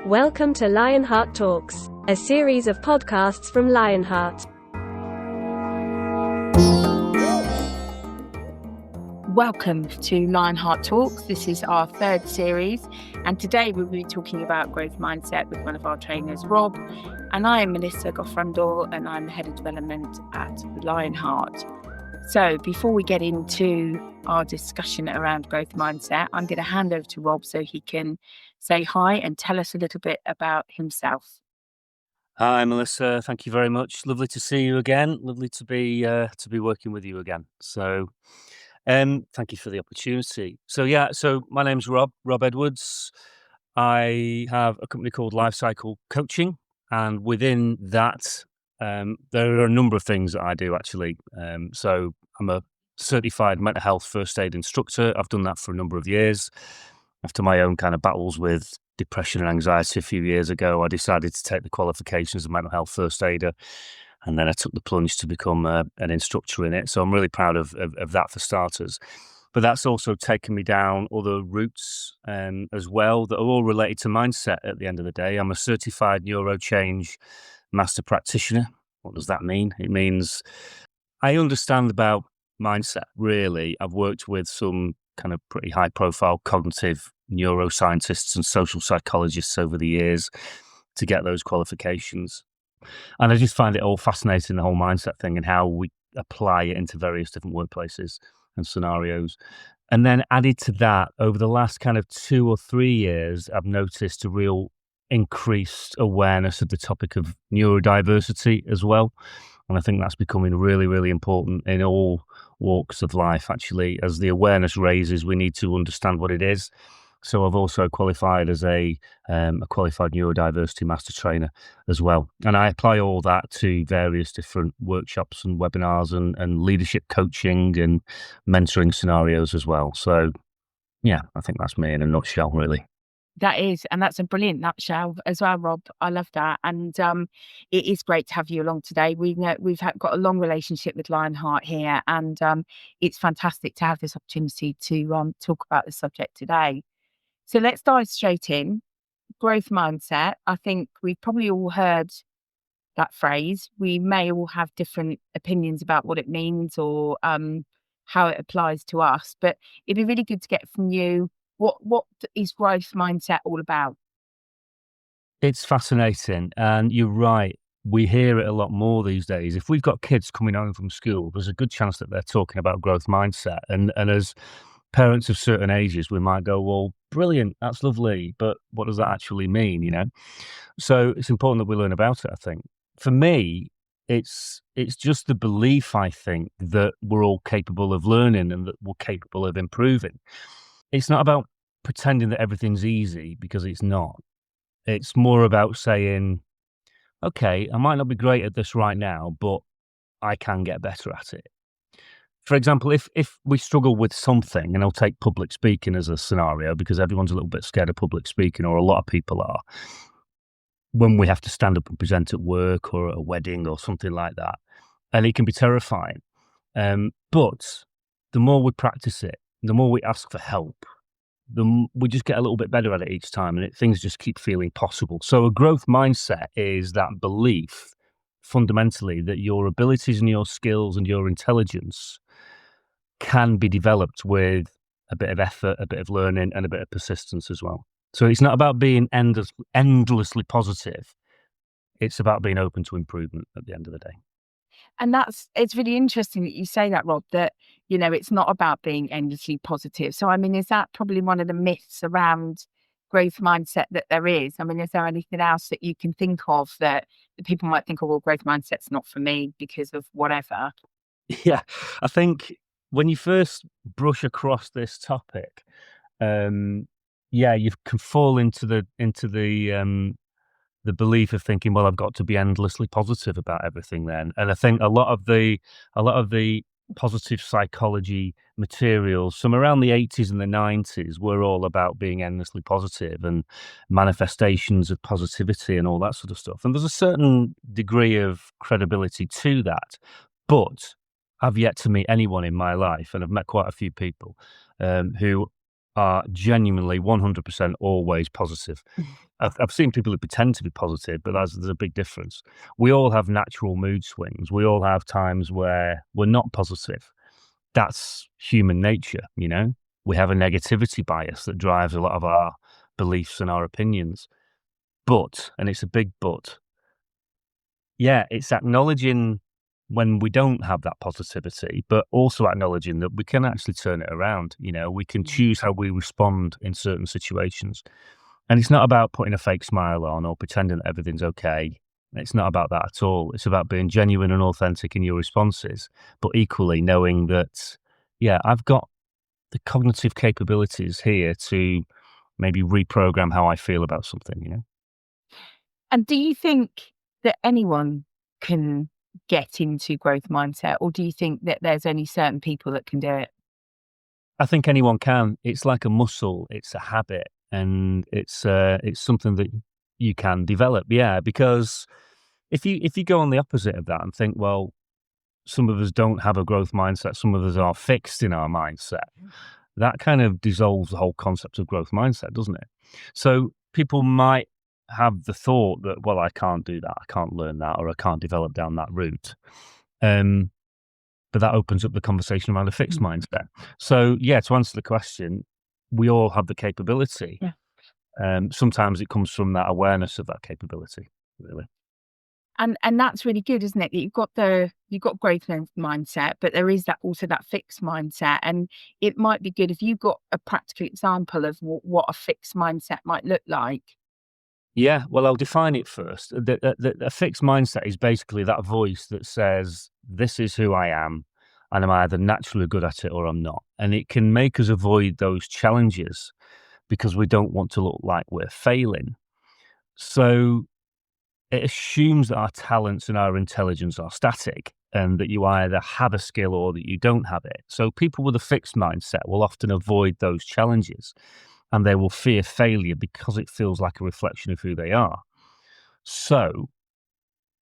Welcome to LionHeart Talks, a series of podcasts from LionHeart. Welcome to LionHeart Talks. This is our third series, and today we'll be talking about growth mindset with one of our trainers, Rob. And I am Melissa Gough Rundle, and I'm the Head of Development at LionHeart. So before we get into our discussion around growth mindset, I'm going to hand over to Rob so he can say hi and tell us a little bit about himself. Hi, Melissa. Thank you very much. Lovely to see you again. Lovely to be working with you again. So, thank you for the opportunity. So my name's Rob Edwards. I have a company called Life Cycle Coaching, and within that, there are a number of things that I do actually. So I'm a certified mental health first aid instructor. I've done that for a number of years. After my own kind of battles with depression and anxiety a few years ago, I decided to take the qualifications of mental health first aider, and then I took the plunge to become an instructor in it. So I'm really proud of that for starters. But that's also taken me down other routes as well that are all related to mindset at the end of the day. I'm a certified neurochange master practitioner. What does that mean? It means I understand about mindset, really. I've worked with some kind of pretty high profile cognitive neuroscientists and social psychologists over the years to get those qualifications. And I just find it all fascinating, the whole mindset thing and how we apply it into various different workplaces and scenarios. And then added to that, over the last kind of 2 or 3 years, I've noticed a real increased awareness of the topic of neurodiversity as well. And I think that's becoming really, really important in all walks of life, actually. As the awareness raises, we need to understand what it is. So I've also qualified as a qualified neurodiversity master trainer as well. And I apply all that to various different workshops and webinars and leadership coaching and mentoring scenarios as well. So, yeah, I think that's me in a nutshell, really. That's a brilliant nutshell as well, Rob. I love that. And it is great to have you along today. We've got a long relationship with LionHeart here, and it's fantastic to have this opportunity to talk about the subject today. So let's dive straight in. Growth mindset. I think we've probably all heard that phrase. We may all have different opinions about what it means or how it applies to us, but it'd be really good to get from you, what is growth mindset all about? It's fascinating, and you're right. We hear it a lot more these days. If we've got kids coming home from school, there's a good chance that they're talking about growth mindset. And as parents of certain ages, we might go, well, brilliant, that's lovely, but what does that actually mean, you know? So it's important that we learn about it, I think. For me, it's just the belief, I think, that we're all capable of learning and that we're capable of improving. It's not about pretending that everything's easy, because it's not. It's more about saying, okay, I might not be great at this right now, but I can get better at it. For example, if we struggle with something, and I'll take public speaking as a scenario because everyone's a little bit scared of public speaking, or a lot of people are, when we have to stand up and present at work or at a wedding or something like that. And it can be terrifying. But the more we practice it, the more we ask for help, we just get a little bit better at it each time, and things just keep feeling possible. So a growth mindset is that belief, fundamentally, that your abilities and your skills and your intelligence can be developed with a bit of effort, a bit of learning, and a bit of persistence as well. So it's not about being endlessly positive. It's about being open to improvement at the end of the day. And it's really interesting that you say that, Rob, that, it's not about being endlessly positive. So, I mean, is that probably one of the myths around growth mindset that there is? I mean, is there anything else that you can think of that people might think, oh, well, growth mindset's not for me because of whatever? Yeah, I think when you first brush across this topic, you can fall into the belief of thinking, well, I've got to be endlessly positive about everything then. And I think a lot of the positive psychology materials from around the 80s and the 90s were all about being endlessly positive and manifestations of positivity and all that sort of stuff. And there's a certain degree of credibility to that. But I've yet to meet anyone in my life, and I've met quite a few people who are genuinely 100% always positive. I've seen people who pretend to be positive, but there's a big difference. We all have natural mood swings. We all have times where we're not positive. That's human nature, you know? We have a negativity bias that drives a lot of our beliefs and our opinions. But, and it's a big but, yeah, it's acknowledging when we don't have that positivity, but also acknowledging that we can actually turn it around. You know, we can choose how we respond in certain situations. And it's not about putting a fake smile on or pretending that everything's okay. It's not about that at all. It's about being genuine and authentic in your responses, but equally knowing that, yeah, I've got the cognitive capabilities here to maybe reprogram how I feel about something, you know? And do you think that anyone can get into growth mindset, or do you think that there's only certain people that can do it? I think anyone can. It's like a muscle. It's a habit, and it's something that you can develop. Yeah, because if you go on the opposite of that and think, well, some of us don't have a growth mindset, some of us are fixed in our mindset. That kind of dissolves the whole concept of growth mindset, doesn't it? So people might have the thought that, well, I can't do that, I can't learn that, or I can't develop down that route. But that opens up the conversation around a fixed mindset. So, yeah, to answer the question, we all have the capability. Yeah. Sometimes it comes from that awareness of that capability, really. And that's really good, isn't it? That you've got growth mindset, but there is that fixed mindset. And it might be good if you got a practical example of what a fixed mindset might look like. Yeah, well, I'll define it first. A fixed mindset is basically that voice that says, this is who I am, and I'm either naturally good at it or I'm not. And it can make us avoid those challenges because we don't want to look like we're failing. So it assumes that our talents and our intelligence are static and that you either have a skill or that you don't have it. So people with a fixed mindset will often avoid those challenges and they will fear failure because it feels like a reflection of who they are. So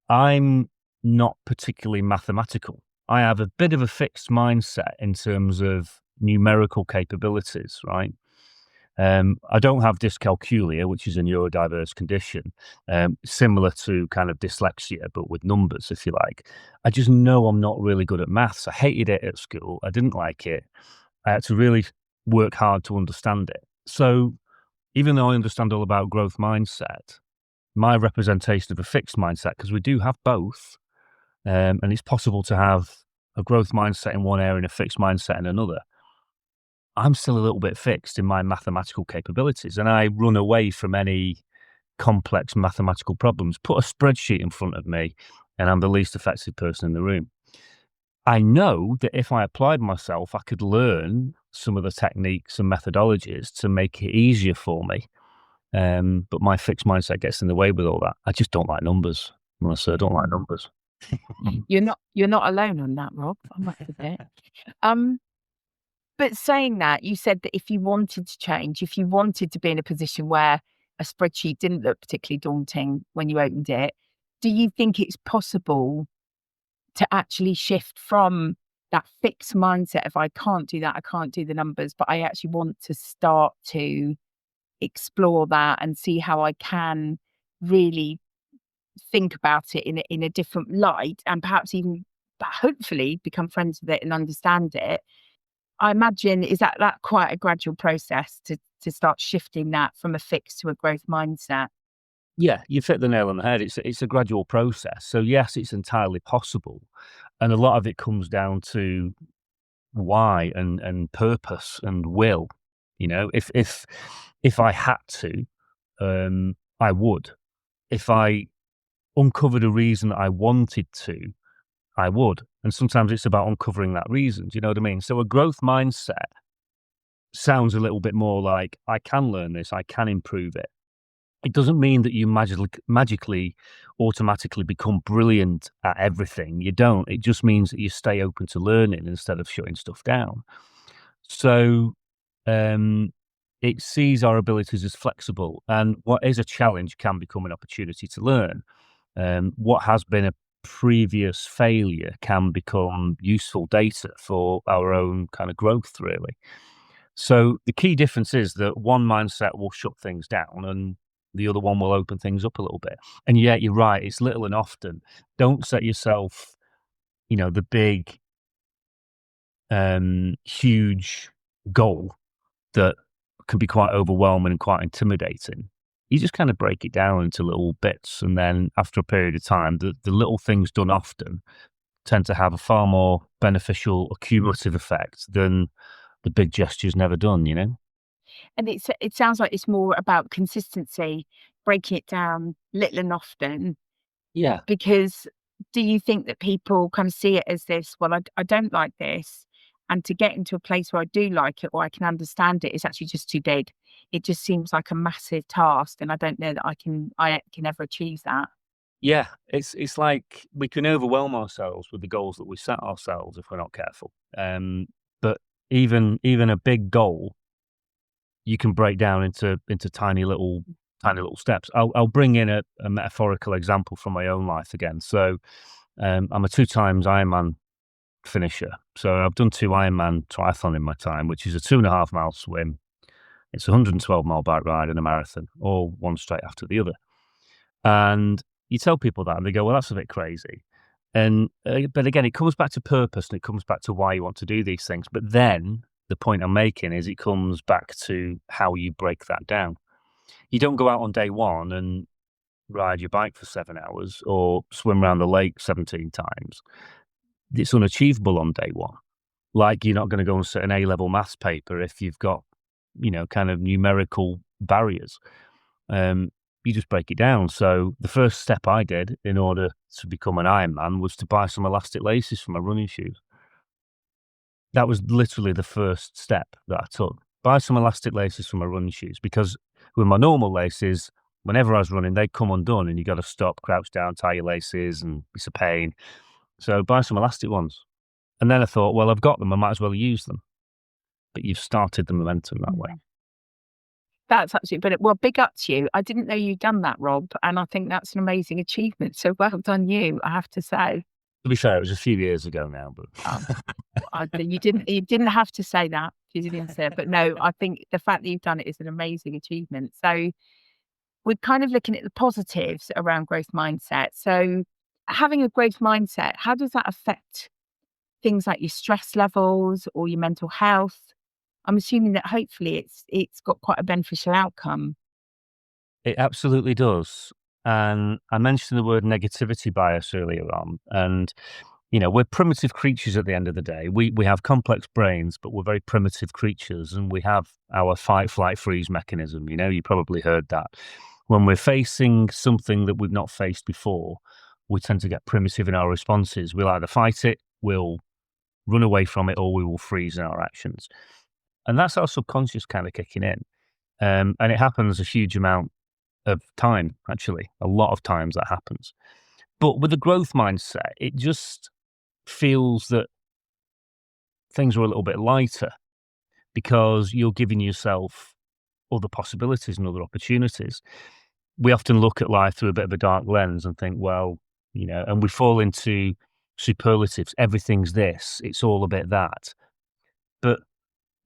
I'm not particularly mathematical. I have a bit of a fixed mindset in terms of numerical capabilities, right? I don't have dyscalculia, which is a neurodiverse condition, similar to kind of dyslexia, but with numbers, if you like. I just know I'm not really good at maths. I hated it at school. I didn't like it. I had to really work hard to understand it. So even though I understand all about growth mindset, my representation of a fixed mindset, because we do have both, and it's possible to have a growth mindset in one area and a fixed mindset in another. I'm still a little bit fixed in my mathematical capabilities, and I run away from any complex mathematical problems. Put a spreadsheet in front of me, and I'm the least effective person in the room. I know that if I applied myself, I could learn some of the techniques and methodologies to make it easier for me. But my fixed mindset gets in the way with all that. I just don't like numbers, Melissa. I don't like numbers. You're not alone on that, Rob, I must admit. But saying that, you said that if you wanted to change, if you wanted to be in a position where a spreadsheet didn't look particularly daunting when you opened it, do you think it's possible to actually shift from that fixed mindset of I can't do that, I can't do the numbers, but I actually want to start to explore that and see how I can really think about it in a different light and perhaps even hopefully become friends with it and understand it? I imagine is that quite a gradual process to start shifting that from a fixed to a growth mindset? Yeah, you've hit the nail on the head. It's a gradual process. So yes, it's entirely possible, and a lot of it comes down to why and purpose and will. You know, if I had to, I would. If I uncovered a reason that I wanted to, I would. And sometimes it's about uncovering that reason. Do you know what I mean? So a growth mindset sounds a little bit more like I can learn this, I can improve it. It doesn't mean that you magically automatically become brilliant at everything. You don't. It just means that you stay open to learning instead of shutting stuff down. So it sees our abilities as flexible, and what is a challenge can become an opportunity to learn. What has been a previous failure can become useful data for our own kind of growth, really. So the key difference is that one mindset will shut things down and the other one will open things up a little bit. And yeah, you're right, it's little and often. Don't set yourself, the big, huge goal that can be quite overwhelming and quite intimidating. You just kind of break it down into little bits. And then after a period of time, the little things done often tend to have a far more beneficial accumulative effect than the big gestures never done, And it sounds like it's more about consistency, breaking it down little and often. Yeah. Because do you think that people kind of see it as this, well, I don't like this, and to get into a place where I do like it or I can understand it is actually just too big. It just seems like a massive task, and I don't know that I can ever achieve that. Yeah, it's like we can overwhelm ourselves with the goals that we set ourselves if we're not careful. But even a big goal, you can break down into tiny little steps. I'll bring in a metaphorical example from my own life again. So I'm a 2 times Ironman finisher. So I've done 2 Ironman triathlon in my time, which is a 2.5-mile swim. It's a 112-mile bike ride and a marathon, all one straight after the other. And you tell people that, and they go, "Well, that's a bit crazy." And but again, it comes back to purpose, and it comes back to why you want to do these things. But then the point I'm making is it comes back to how you break that down. You don't go out on day one and ride your bike for 7 hours or swim around the lake 17 times. It's unachievable on day one. Like you're not going to go and sit an A-level maths paper if you've got, kind of numerical barriers. You just break it down. So the first step I did in order to become an Ironman was to buy some elastic laces for my running shoes. That was literally the first step that I took. Buy some elastic laces for my running shoes, because with my normal laces, whenever I was running, they'd come undone and you got to stop, crouch down, tie your laces, and it's a pain. So buy some elastic ones. And then I thought, well, I've got them, I might as well use them. But you've started the momentum that way. That's absolutely brilliant. Well, big up to you. I didn't know you'd done that, Rob, and I think that's an amazing achievement. So well done you, I have to say. To be fair, it was a few years ago now, but You didn't have to say that. You didn't say it. But no, I think the fact that you've done it is an amazing achievement. So we're kind of looking at the positives around growth mindset. So having a growth mindset, how does that affect things like your stress levels or your mental health? I'm assuming that hopefully it's got quite a beneficial outcome. it absolutely does. And I mentioned the word negativity bias earlier on. And, we're primitive creatures at the end of the day. We have complex brains, but we're very primitive creatures. And we have our fight, flight, freeze mechanism. You probably heard that. When we're facing something that we've not faced before, we tend to get primitive in our responses. We'll either fight it, we'll run away from it, or we will freeze in our actions. And that's our subconscious kind of kicking in. And it happens a huge amount of time, actually. A lot of times that happens. But with a growth mindset, it just feels that things are a little bit lighter because you're giving yourself other possibilities and other opportunities. We often look at life through a bit of a dark lens and think, well, and we fall into superlatives. Everything's this, it's all a bit that. But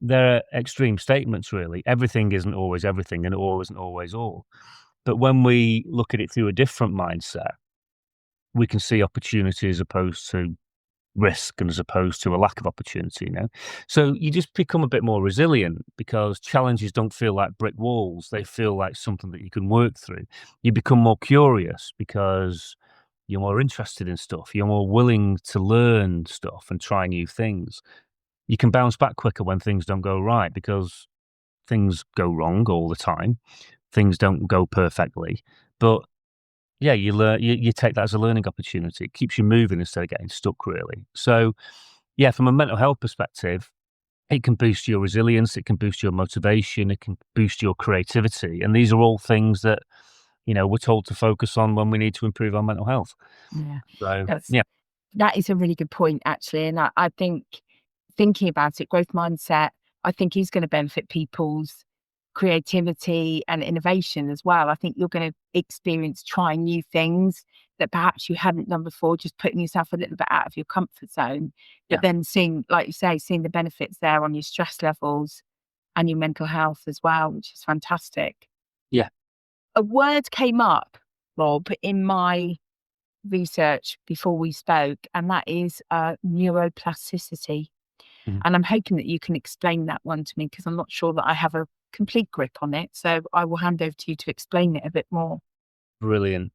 they're extreme statements, really. Everything isn't always everything, and all isn't always all. But when we look at it through a different mindset, we can see opportunity as opposed to risk and as opposed to a lack of opportunity, So you just become a bit more resilient because challenges don't feel like brick walls. They feel like something that you can work through. You become more curious because you're more interested in stuff. You're more willing to learn stuff and try new things. You can bounce back quicker when things don't go right because things go wrong all the time. Things don't go perfectly, but yeah, you learn. You take that as a learning opportunity. It keeps you moving instead of getting stuck, really. So, yeah, from a mental health perspective, it can boost your resilience. It can boost your motivation. It can boost your creativity, and these are all things that we're told to focus on when we need to improve our mental health. Yeah, So, that's yeah, that is a really good point, actually. And I think thinking about it, growth mindset, I think is going to benefit people's creativity and innovation as well. I think you're going to experience trying new things that perhaps you hadn't done before, just putting yourself a little bit out of your comfort zone, but yeah, then seeing, like you say, seeing the benefits there on your stress levels and your mental health as well, which is fantastic. Yeah. A word came up, Rob, in my research before we spoke, and that is neuroplasticity. Mhm. And I'm hoping that you can explain that one to me, because I'm not sure that I have a complete grip on it. So I will hand over to you to explain it a bit more. Brilliant.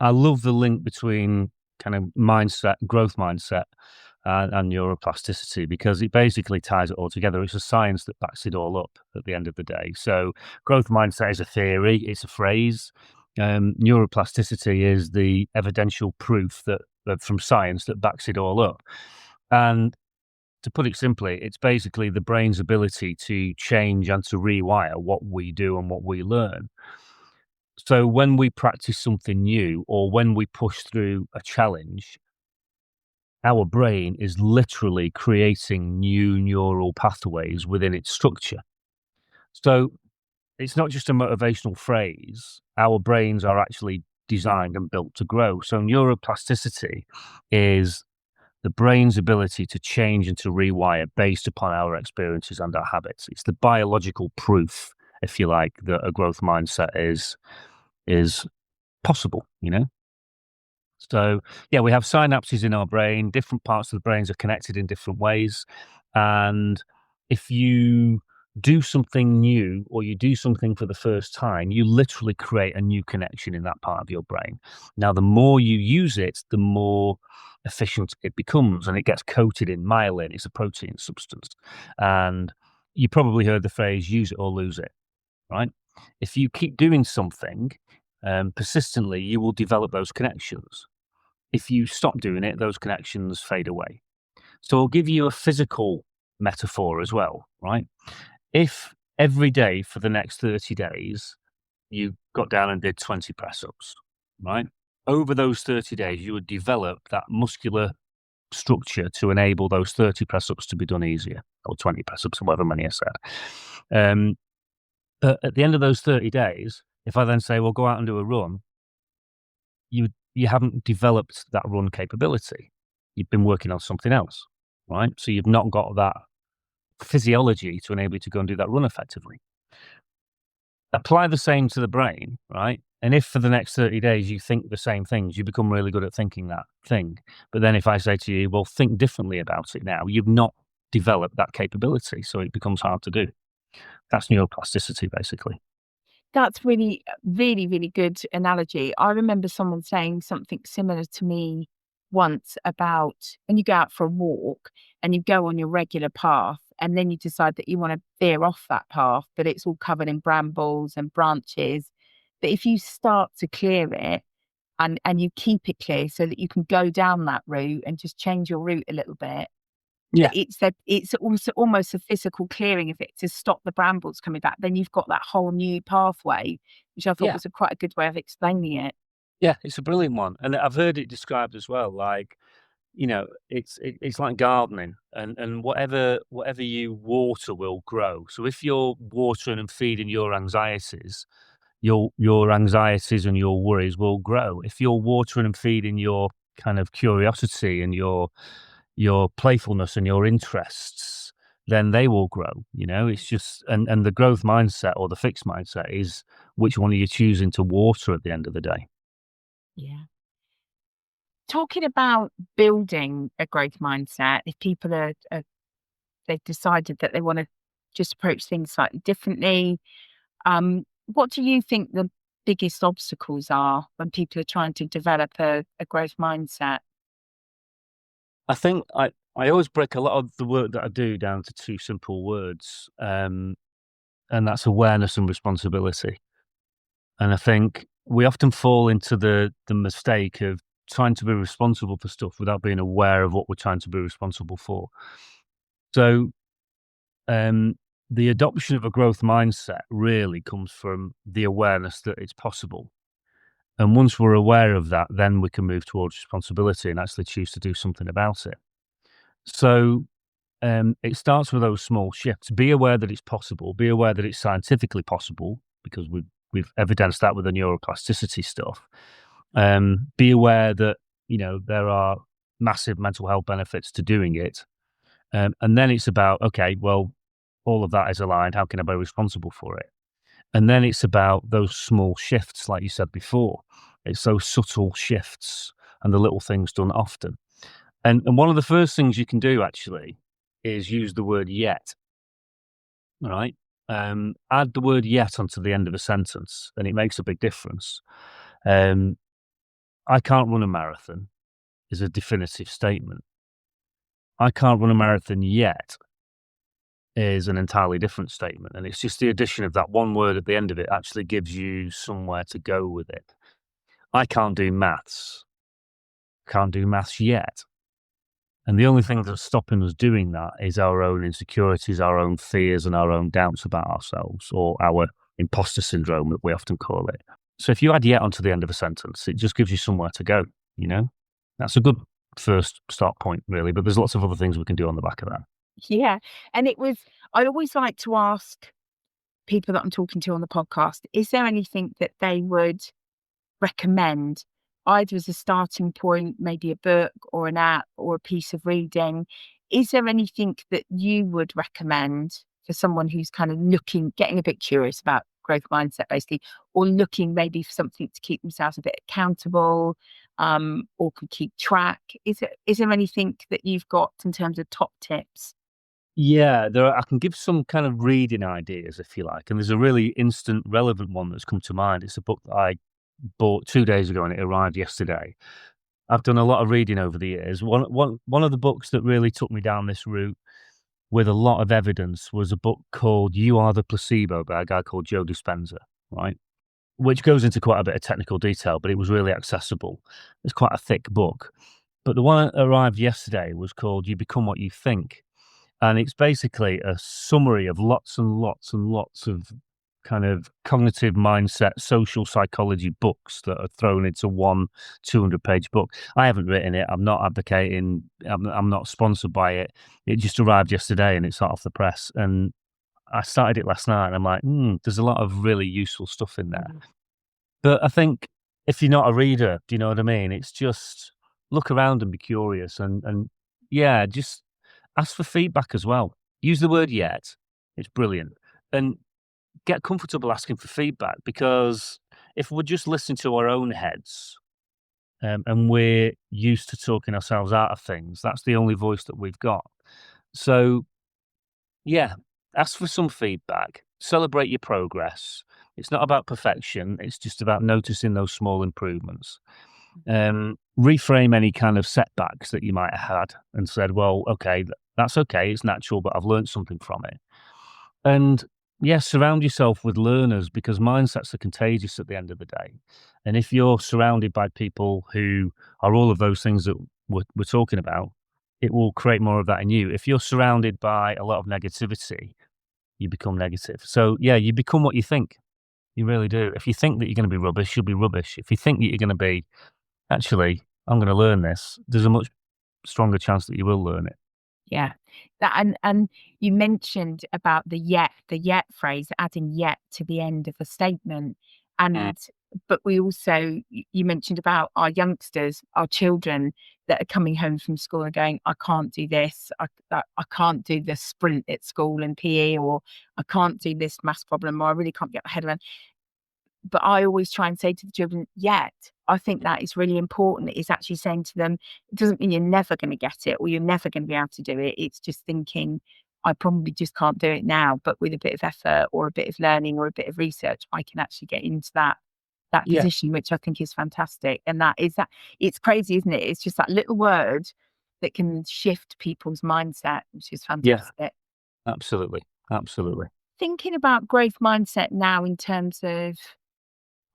I love the link between kind of mindset, growth mindset, and neuroplasticity, because it basically ties it all together. It's a science that backs it all up at the end of the day. So growth mindset is a theory, it's a phrase. Neuroplasticity is the evidential proof that from science that backs it all up. And to put it simply, it's basically the brain's ability to change and to rewire what we do and what we learn. So when we practice something new, or when we push through a challenge, our brain is literally creating new neural pathways within its structure. So it's not just a motivational phrase. Our brains are actually designed and built to grow. So neuroplasticity is the brain's ability to change and to rewire based upon our experiences and our habits. It's the biological proof, if you like, that a growth mindset is possible, you know? So, yeah, we have synapses in our brain. Different parts of the brains are connected in different ways. And if you do something new, or you do something for the first time, you literally create a new connection in that part of your brain. Now, the more you use it, the more efficient it becomes, and it gets coated in myelin. It's a protein substance. And you probably heard the phrase, use it or lose it, right? If you keep doing something persistently, you will develop those connections. If you stop doing it, those connections fade away. So I'll give you a physical metaphor as well, right? If every day for the next 30 days, you got down and did 20 press ups, right? Over those 30 days, you would develop that muscular structure to enable those 30 press ups to be done easier, or 20 press ups, or whatever many I said. But at the end of those 30 days, if I then say, well, go out and do a run, you haven't developed that run capability. You've been working on something else, right? So you've not got that physiology to enable you to go and do that run effectively. Apply the same to the brain, right? And if for the next 30 days you think the same things, you become really good at thinking that thing. But then if I say to you, well, think differently about it now, you've not developed that capability. So it becomes hard to do. That's neuroplasticity, basically. That's really, really, really good analogy. I remember someone saying something similar to me once about when you go out for a walk and you go on your regular path, and then you decide that you want to veer off that path, but it's all covered in brambles and branches. But if you start to clear it, and you keep it clear so that you can go down that route and just change your route a little bit, Yeah. it's also almost a physical clearing of it to stop the brambles coming back. Then you've got that whole new pathway, which I thought Yeah. was quite a good way of explaining it. Yeah, it's a brilliant one. And I've heard it described as well, like, it's like gardening, and whatever you water will grow. So if you're watering and feeding your anxieties, your anxieties and your worries will grow. If you're watering and feeding your kind of curiosity and your playfulness and your interests, then they will grow. It's just, and the growth mindset or the fixed mindset is which one are you choosing to water at the end of the day. Yeah. Talking about building a growth mindset, if people they've decided that they want to just approach things slightly differently, what do you think the biggest obstacles are when people are trying to develop a growth mindset? I think I always break a lot of the work that I do down to two simple words, and that's awareness and responsibility. And I think we often fall into the mistake of trying to be responsible for stuff without being aware of what we're trying to be responsible for. So, the adoption of a growth mindset really comes from the awareness that it's possible. And once we're aware of that, then we can move towards responsibility and actually choose to do something about it. So, it starts with those small shifts. Be aware that it's possible. Be aware that it's scientifically possible, because we've evidenced that with the neuroplasticity stuff. Be aware that there are massive mental health benefits to doing it, and then it's about, okay, well, all of that is aligned. How can I be responsible for it? And then it's about those small shifts, like you said before. It's those subtle shifts and the little things done often. And one of the first things you can do actually is use the word yet. All right. Add the word yet onto the end of a sentence, and it makes a big difference. I can't run a marathon is a definitive statement. I can't run a marathon yet is an entirely different statement. And it's just the addition of that one word at the end of it actually gives you somewhere to go with it. I can't do maths. Can't do maths yet. And the only thing that's stopping us doing that is our own insecurities, our own fears, and our own doubts about ourselves, or our imposter syndrome that we often call it. So if you add yet onto the end of a sentence, it just gives you somewhere to go, you know? That's a good first start point, really, but there's lots of other things we can do on the back of that. Yeah. And I always like to ask people that I'm talking to on the podcast, is there anything that they would recommend, either as a starting point, maybe a book or an app or a piece of reading? Is there anything that you would recommend for someone who's kind of getting a bit curious about growth mindset, basically, or looking maybe for something to keep themselves a bit accountable, or can keep track? Is there anything that you've got in terms of top tips? Yeah, I can give some kind of reading ideas, if you like, and there's a really instant relevant one that's come to mind. It's a book that I bought 2 days ago and it arrived yesterday. I've done a lot of reading over the years. One of the books that really took me down this route with a lot of evidence was a book called You Are the Placebo by a guy called Joe Dispenza, right? Which goes into quite a bit of technical detail, but it was really accessible. It's quite a thick book. But the one that arrived yesterday was called You Become What You Think. And it's basically a summary of lots and lots and lots of kind of cognitive mindset, social psychology books that are thrown into one 200-page book. I haven't written it. I'm not advocating. I'm not sponsored by it. It just arrived yesterday and it's hot off the press. And I started it last night and I'm like, there's a lot of really useful stuff in there. But I think if you're not a reader, do you know what I mean? It's just look around and be curious and yeah, just ask for feedback as well. Use the word yet. It's brilliant. And get comfortable asking for feedback, because if we're just listening to our own heads, and we're used to talking ourselves out of things, that's the only voice that we've got. So, yeah, ask for some feedback. Celebrate your progress. It's not about perfection. It's just about noticing those small improvements. Reframe any kind of setbacks that you might have had and said, well, okay, that's okay. It's natural, but I've learned something from it. And yes, surround yourself with learners, because mindsets are contagious at the end of the day. And if you're surrounded by people who are all of those things that we're talking about, it will create more of that in you. If you're surrounded by a lot of negativity, you become negative. So yeah, you become what you think. You really do. If you think that you're going to be rubbish, you'll be rubbish. If you think that you're going to be, actually, I'm going to learn this, there's a much stronger chance that you will learn it. Yeah. That and you mentioned about the yet phrase, adding yet to the end of a statement. And but we also, you mentioned about our youngsters, our children that are coming home from school and going, I can't do this, I can't do the sprint at school and PE, or I can't do this maths problem, or I really can't get my head around. But I always try and say to the children, yet. I think that is really important. It's actually saying to them, it doesn't mean you're never going to get it or you're never going to be able to do it. It's just thinking, I probably just can't do it now, but with a bit of effort or a bit of learning or a bit of research, I can actually get into that Yeah. position, which I think is fantastic. And that it's crazy, isn't it? It's just that little word that can shift people's mindset, which is fantastic. Yeah, absolutely. Absolutely. Thinking about growth mindset now in terms of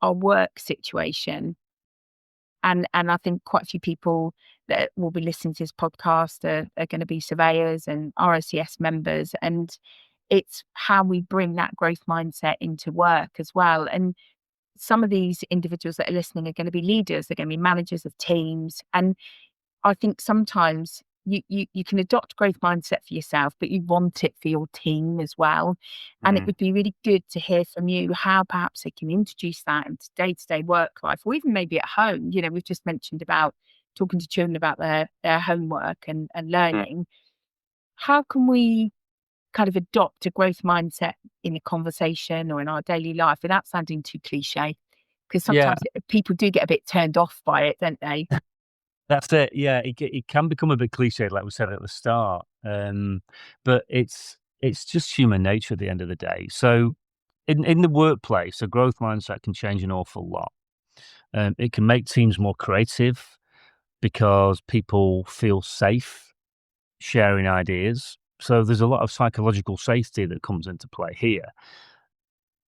our work situation, and I think quite a few people that will be listening to this podcast are going to be surveyors and RICS members, and it's how we bring that growth mindset into work as well. And some of these individuals that are listening are going to be leaders, they're going to be managers of teams, and I think sometimes you can adopt growth mindset for yourself, but you want it for your team as well. And it would be really good to hear from you how perhaps they can introduce that into day-to-day work life, or even maybe at home. You know, we've just mentioned about talking to children about their homework and learning. How can we kind of adopt a growth mindset in a conversation or in our daily life without sounding too cliche? Because sometimes people do get a bit turned off by it, don't they? That's it. Yeah, it can become a bit cliched, like we said at the start, but it's just human nature at the end of the day. So, in the workplace, a growth mindset can change an awful lot. It can make teams more creative because people feel safe sharing ideas. So there's a lot of psychological safety that comes into play here.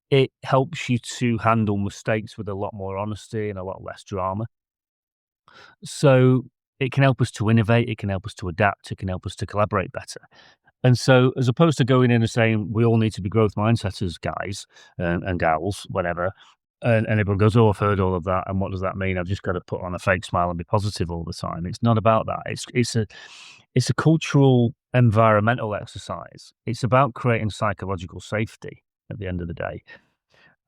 It helps you to handle mistakes with a lot more honesty and a lot less drama. So it can help us to innovate, it can help us to adapt, it can help us to collaborate better. And so, as opposed to going in and saying we all need to be growth mindsetters, guys and gals, whatever, and everyone goes, "Oh, I've heard all of that, and what does that mean? I've just got to put on a fake smile and be positive all the time." It's not about that. It's a cultural, environmental exercise. It's about creating psychological safety at the end of the day,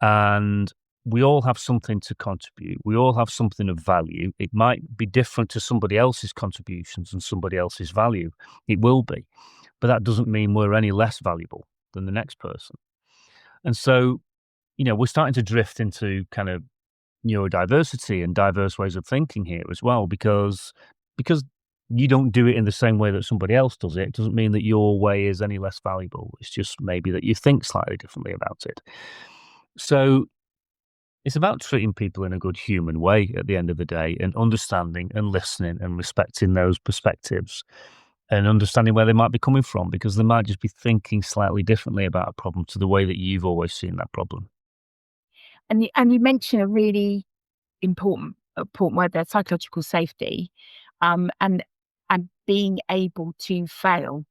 and we all have something to contribute. We all have something of value. It might be different to somebody else's contributions and somebody else's value. It will be. But that doesn't mean we're any less valuable than the next person. And so, we're starting to drift into kind of neurodiversity and diverse ways of thinking here as well, because you don't do it in the same way that somebody else does it. It doesn't mean that your way is any less valuable. It's just maybe that you think slightly differently about it. So it's about treating people in a good human way at the end of the day, and understanding and listening and respecting those perspectives and understanding where they might be coming from, because they might just be thinking slightly differently about a problem to the way that you've always seen that problem. And you mentioned a really important word there, psychological safety, and being able to fail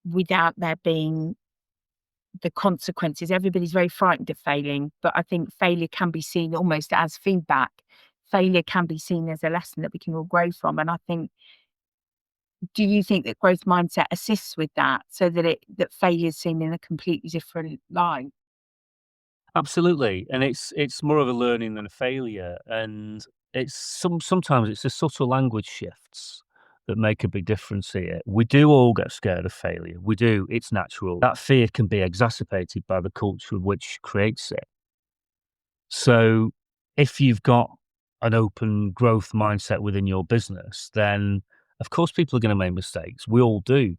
without there being the consequences. Everybody's very frightened of failing, but I think failure can be seen almost as feedback. Failure can be seen as a lesson that we can all grow from. And I think, do you think that growth mindset assists with that, so that failure is seen in a completely different light? Absolutely, and it's more of a learning than a failure, and sometimes it's the subtle language shifts that make a big difference here. We do all get scared of failure. We do. It's natural. That fear can be exacerbated by the culture which creates it. So if you've got an open growth mindset within your business, then of course people are going to make mistakes. We all do.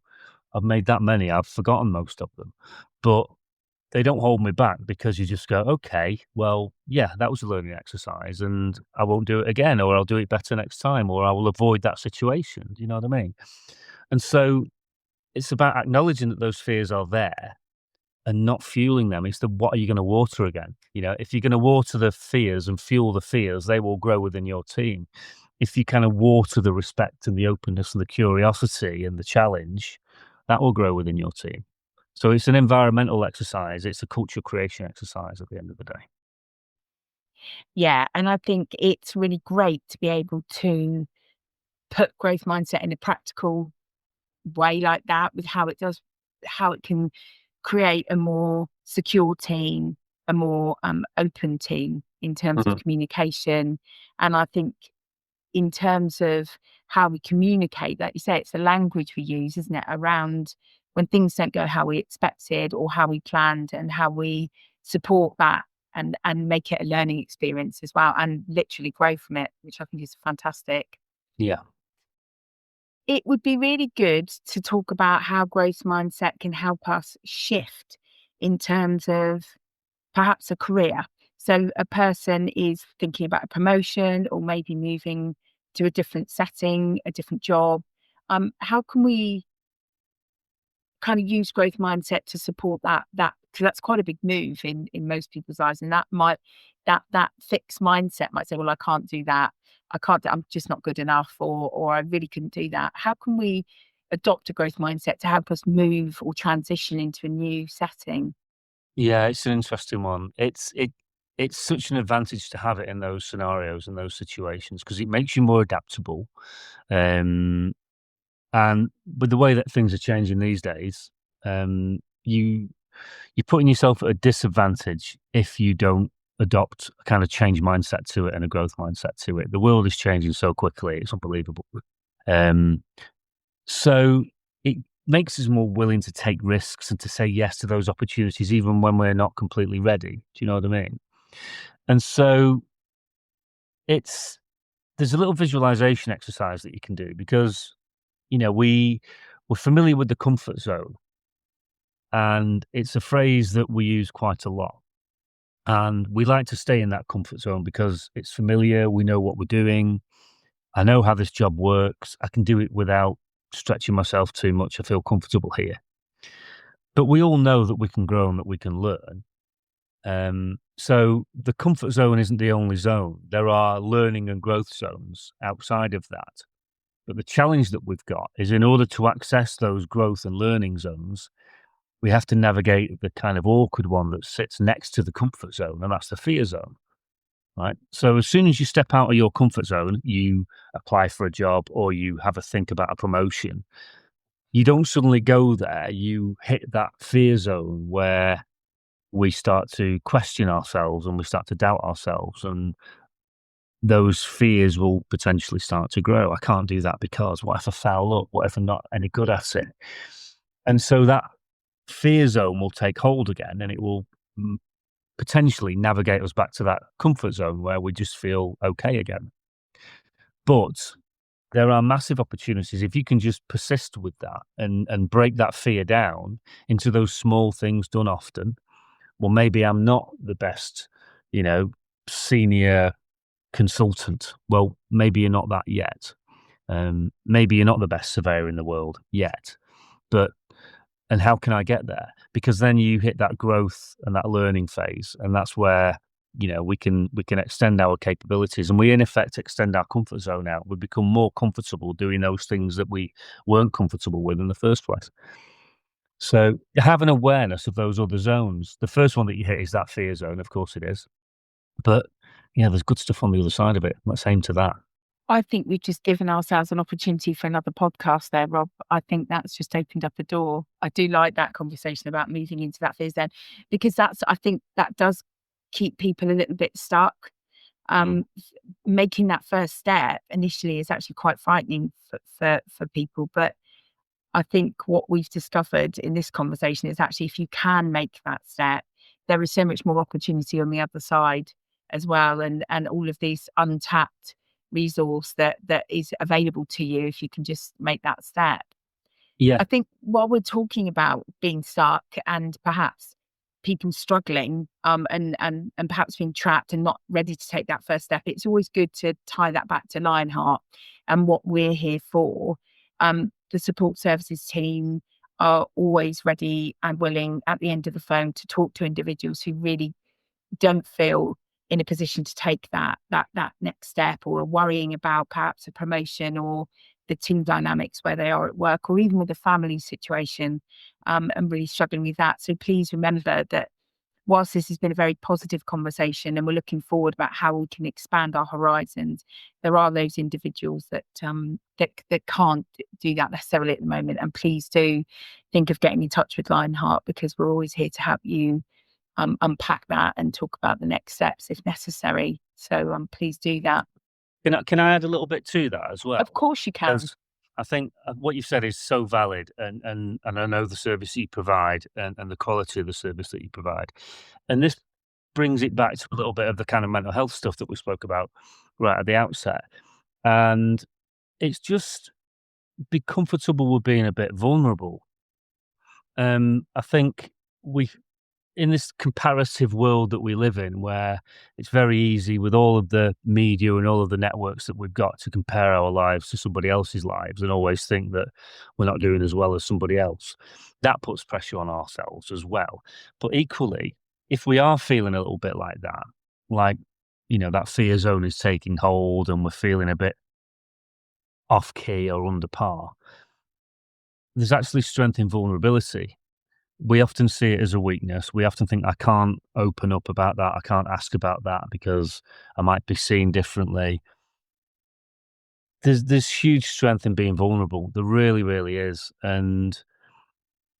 I've made that many. I've forgotten most of them, but they don't hold me back, because you just go, okay, well, yeah, that was a learning exercise and I won't do it again, or I'll do it better next time, or I will avoid that situation. Do you know what I mean? And so it's about acknowledging that those fears are there and not fueling them. It's what are you going to water again? If you're going to water the fears and fuel the fears, they will grow within your team. If you kind of water the respect and the openness and the curiosity and the challenge, that will grow within your team. So it's an environmental exercise. It's a culture creation exercise at the end of the day. Yeah, and I think it's really great to be able to put growth mindset in a practical way like that, with how it can create a more secure team, a more open team in terms of communication. And I think in terms of how we communicate, like you say, it's the language we use, isn't it, around when things don't go how we expected or how we planned, and how we support that and make it a learning experience as well, and literally grow from it, which I think is fantastic. Yeah. It would be really good to talk about how growth mindset can help us shift in terms of perhaps a career. So a person is thinking about a promotion, or maybe moving to a different setting, a different job. How can we kind of use growth mindset to support that? Because that's quite a big move in most people's eyes, and that fixed mindset might say, well, I can't do that. I'm just not good enough, or I really couldn't do that. How can we adopt a growth mindset to help us move or transition into a new setting? Yeah, it's an interesting one. It's such an advantage to have it in those scenarios and those situations, because it makes you more adaptable. And with the way that things are changing these days, you're putting yourself at a disadvantage if you don't adopt a kind of change mindset to it and a growth mindset to it. The world is changing so quickly; it's unbelievable. So makes us more willing to take risks and to say yes to those opportunities, even when we're not completely ready. Do you know what I mean? And so there's a little visualization exercise that you can do because, we're familiar with the comfort zone, and it's a phrase that we use quite a lot. And we like to stay in that comfort zone because it's familiar. We know what we're doing. I know how this job works. I can do it without stretching myself too much. I feel comfortable here. But we all know that we can grow and that we can learn. So the comfort zone isn't the only zone. There are learning and growth zones outside of that. But the challenge that we've got is, in order to access those growth and learning zones, we have to navigate the kind of awkward one that sits next to the comfort zone, and that's the fear zone, right? So as soon as you step out of your comfort zone, you apply for a job or you have a think about a promotion, you don't suddenly go there. You hit that fear zone where we start to question ourselves and we start to doubt ourselves, and those fears will potentially start to grow. I can't do that because what if I foul up? What if I'm not any good at it? And so that fear zone will take hold again, and it will potentially navigate us back to that comfort zone where we just feel okay again. But there are massive opportunities if you can just persist with that and break that fear down into those small things done often. Well, maybe I'm not the best, senior consultant. Well, maybe you're not that yet. Maybe you're not the best surveyor in the world yet. And how can I get there? Because then you hit that growth and that learning phase, and that's where we can extend our capabilities, and we in effect extend our comfort zone out. We become more comfortable doing those things that we weren't comfortable with in the first place. So have an awareness of those other zones. The first one that you hit is that fear zone, of course it is. But there's good stuff on the other side of it. Let's aim to that. I think we've just given ourselves an opportunity for another podcast there, Rob. I think that's just opened up a door. I do like that conversation about moving into that phase then, because I think that does keep people a little bit stuck. Making that first step initially is actually quite frightening for people. But I think what we've discovered in this conversation is actually, if you can make that step, there is so much more opportunity on the other side as well, and all of these untapped resource that is available to you if you can just make that step. Yeah. I think while we're talking about being stuck and perhaps people struggling and perhaps being trapped and not ready to take that first step, it's always good to tie that back to LionHeart and what we're here for. The support services team are always ready and willing at the end of the phone to talk to individuals who really don't feel in a position to take that next step, or are worrying about perhaps a promotion or the team dynamics where they are at work, or even with a family situation, and really struggling with that. So please remember that whilst this has been a very positive conversation and we're looking forward about how we can expand our horizons, there are those individuals that can't do that necessarily at the moment. And please do think of getting in touch with LionHeart, because we're always here to help you unpack that and talk about the next steps if necessary. So please do that. Can I add a little bit to that as well? Of course you can. Because I think what you said is so valid, and I know the service you provide and the quality of the service that you provide. And this brings it back to a little bit of the kind of mental health stuff that we spoke about right at the outset. And it's just be comfortable with being a bit vulnerable. I think in this comparative world that we live in, where it's very easy with all of the media and all of the networks that we've got to compare our lives to somebody else's lives and always think that we're not doing as well as somebody else, that puts pressure on ourselves as well. But equally, if we are feeling a little bit like that, that fear zone is taking hold and we're feeling a bit off key or under par, there's actually strength in vulnerability. We often see it as a weakness. We often think, I can't open up about that. I can't ask about that because I might be seen differently. There's huge strength in being vulnerable. There really, really is. And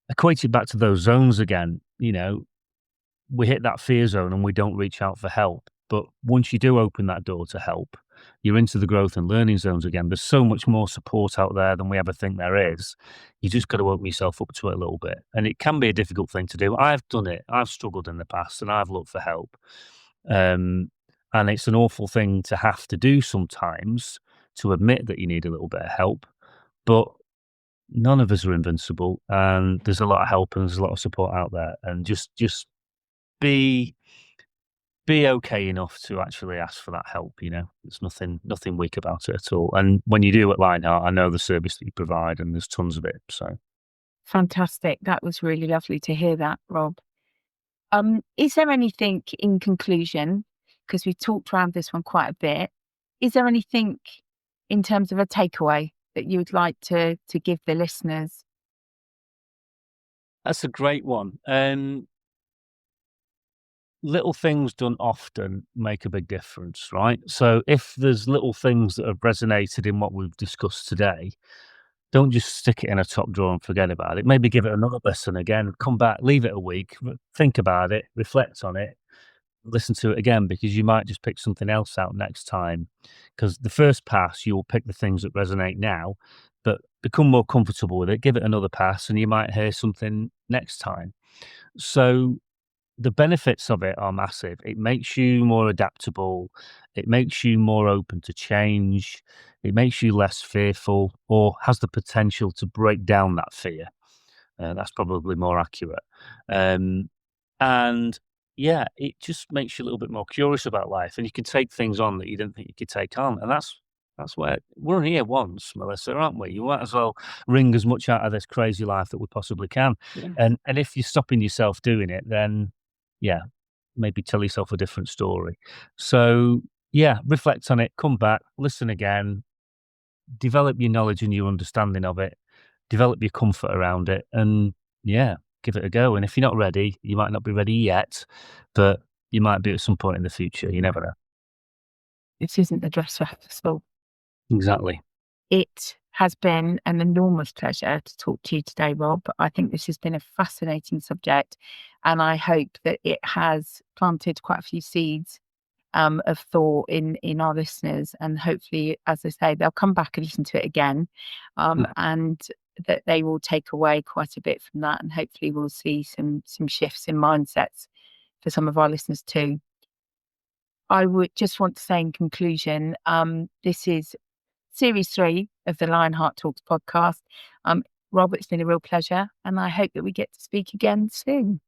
equate it back to those zones again. We hit that fear zone and we don't reach out for help. But once you do open that door to help, you're into the growth and learning zones again. There's so much more support out there than we ever think there is. You just got to open yourself up to it a little bit. And it can be a difficult thing to do. I've done it. I've struggled in the past and I've looked for help. And it's an awful thing to have to do sometimes, to admit that you need a little bit of help. But none of us are invincible, and there's a lot of help and there's a lot of support out there. And just be okay enough to actually ask for that help. There's nothing weak about it at all. And when you do at LionHeart, I know the service that you provide, and there's tons of it. So Fantastic. That was really lovely to hear that, Rob. Is there anything in conclusion, because we've talked around this one quite a bit, is there anything in terms of a takeaway that you would like to give the listeners? that's a great one. Little things done often make a big difference, right? So if there's little things that have resonated in what we've discussed today, don't just stick it in a top drawer and forget about it. Maybe give it another listen again, come back, leave it a week, think about it, reflect on it, listen to it again, because you might just pick something else out next time. Because the first pass, you'll pick the things that resonate now, but become more comfortable with it, give it another pass, and you might hear something next time. So the benefits of it are massive. It makes you more adaptable. It makes you more open to change. It makes you less fearful, or has the potential to break down that fear. That's probably more accurate. And yeah, it just makes you a little bit more curious about life, and you can take things on that you didn't think you could take on. And that's where we're only here once, Melissa, aren't we? You might as well wring as much out of this crazy life that we possibly can. Yeah. And if you're stopping yourself doing it, then yeah, maybe tell yourself a different story. So yeah, reflect on it, come back, listen again, develop your knowledge and your understanding of it, develop your comfort around it, and yeah, give it a go. And if you're not ready, you might not be ready yet, but you might be at some point in the future. You never know. This isn't the dress rehearsal. Exactly. It has been an enormous pleasure to talk to you today, Rob. I think this has been a fascinating subject, and I hope that it has planted quite a few seeds of thought in our listeners, and hopefully, as I say, they'll come back and listen to it again, and that they will take away quite a bit from that, and hopefully we'll see some shifts in mindsets for some of our listeners too. I would just want to say in conclusion, this is Series 3 of the LionHeart Talks podcast. Rob, it's been a real pleasure, and I hope that we get to speak again soon.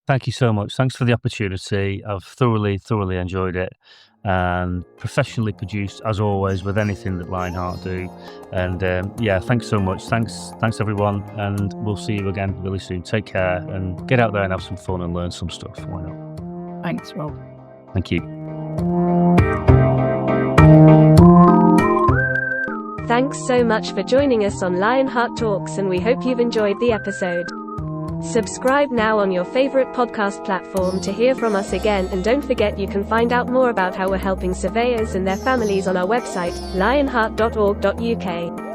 Thank you so much. Thanks for the opportunity. I've thoroughly enjoyed it, and professionally produced as always with anything that LionHeart do. And yeah, thanks so much. Thanks everyone, and we'll see you again really soon. Take care and get out there and have some fun and learn some stuff. Why not? Thanks, Rob. Thank you. Thanks so much for joining us on LionHeart Talks, and we hope you've enjoyed the episode. Subscribe now on your favorite podcast platform to hear from us again, and don't forget you can find out more about how we're helping surveyors and their families on our website, lionheart.org.uk.